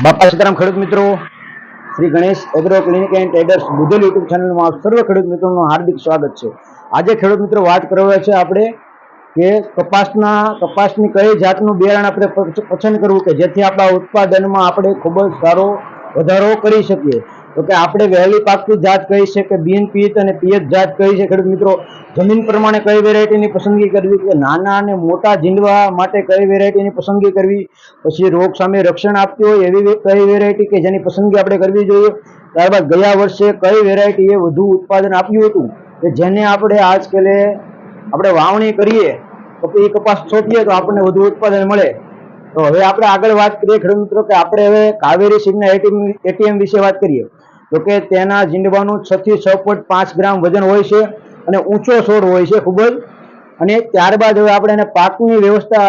બાપા સીતારામ ખેડૂત મિત્રો, Shri Ganesh agro clinic and traders Budhel YouTube ચેનલમાં આપ સર્વ ખેડૂત મિત્રોનું હાર્દિક સ્વાગત છે। આજે ખેડૂત મિત્રો વાત કરવા છે આપણે કે કપાસની કઈ જાતનું બિયારણ આપણે પસંદ કરવું કે જેથી આપણા ઉત્પાદનમાં આપણે ખૂબ જ સારો વધારો કરી શકીએ। તો કે આપણે વહેલી પાકતી જાત કઈ છે કે બિન પિયત અને પિયત જાત કઈ છે ખેડૂત મિત્રો, જમીન પ્રમાણે કઈ વેરાયટીની પસંદગી કરવી કે નાના અને મોટા ઝીંડવા માટે કઈ વેરાયટીની પસંદગી કરવી, પછી રોગ સામે રક્ષણ આપતી હોય એવી કઈ વેરાયટી કે જેની પસંદગી આપણે કરવી જોઈએ। ત્યારબાદ ગયા વર્ષે કઈ વેરાયટીએ વધુ ઉત્પાદન આપ્યું હતું કે જેને આપણે આજકાલે આપણે વાવણી કરીએ તો એ કપાસ છોપીએ તો આપણને વધુ ઉત્પાદન મળે। તો હવે આપણે આગળ વાત કરીએ ખેડૂત મિત્રો કે આપણે હવે કાવેરી સીડના એટીએમ વિશે વાત કરીએ તો કે તેના ઝીંડવાનું 6 થી 6.5 ગ્રામ વજન હોય છે અને ઊંચો છોડ હોય છે ખૂબ જ। અને ત્યારબાદ હવે આપણે એને પાકની વ્યવસ્થા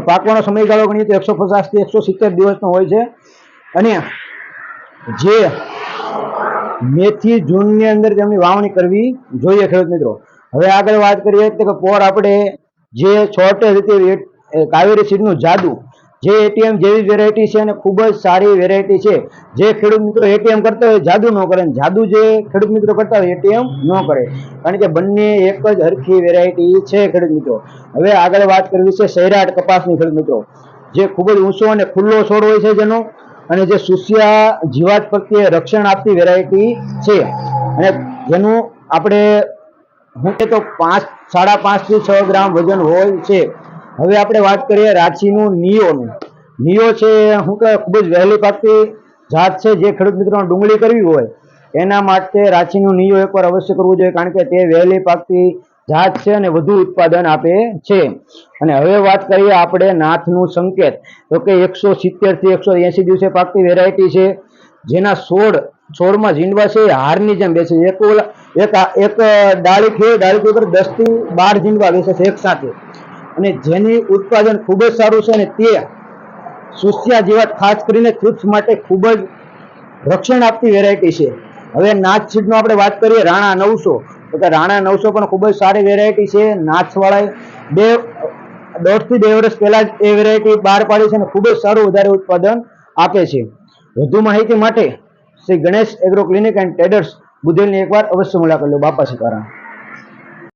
પાકવાનો સમયગાળો ગણીએ તો 150 થી 170 દિવસનો હોય છે અને જે મે થી જૂનની અંદર તેમની વાવણી કરવી જોઈએ ખેડૂત મિત્રો। હવે આગળ વાત કરીએ તો પોર આપણે જે શોર્ટેજ હતી કાવેરી સીડનું જાદુ જે એટીએમ જેવી વેરાયટી છે અને ખૂબ જ સારી વેરાયટી છે। જે ખેડૂત મિત્રો એટીએમ કરતા હોય જાદુ ન કરે, જાદુ જે ખેડૂત મિત્રો કરતા હોય એટીએમ ન કરે, કારણ કે બંને એક જ હરખી વેરાયટી છે ખેડૂત મિત્રો। હવે આગળ વાત કરવી છે સૈરાટ કપાસની ખેડૂત મિત્રો, જે ખૂબ જ ઊંચો અને ખુલ્લો છોડ હોય છે જેનો, અને જે સુસિયા જીવાત પ્રત્યે રક્ષણ આપતી વેરાયટી છે અને જેનું આપણે હું કે તો 5.5 થી 6 ગ્રામ વજન હોય છે। હવે આપણે વાત કરીએ રાંચીનું નિયો છે, હું કે ખૂબ જ વહેલી પાકતી જાત છે। જે ખેડૂત મિત્રોને ડુંગળી કરવી હોય એના માટે રાંચીનું નિયો એકવાર અવશ્ય કરવું જોઈએ, કારણ કે તે વહેલી પાકતી જાત છે અને વધુ ઉત્પાદન આપે છે। અને હવે વાત કરીએ આપણે નાથનું સંકેત તો કે 170 થી 180 દિવસે પાકતી વેરાયટી છે, જેના છોડમાં ઝીંડવા છે હારની જેમ બેસે છે। એક ડાળી ઉપર 10 થી 12 ઝીંડવા બેસે છે એક સાથે, અને જેની ઉત્પાદન ખૂબ જ સારું છે અને તે સુસ્યા જીવાત ખાસ કરીને થ્રિપ્સ માટે ખૂબ જ રક્ષણ આપતી વેરાયટી છે। હવે નાથ સીડનો આપણે વાત કરીએ રાણા 900 તો કે રાણા 900 પણ ખૂબ જ સારી વેરાયટી છે। નાથવાળા 1.5 થી 2 વર્ષ પહેલા જ એ વેરાયટી બહાર પાડી છે અને ખૂબ જ સારું વધારે ઉત્પાદન આપે છે। વધુ માહિતી માટે Shri Ganesh agro clinic and traders બુધેલની એકવાર અવશ્ય મુલાકાત લો। બાપા સીતારામ।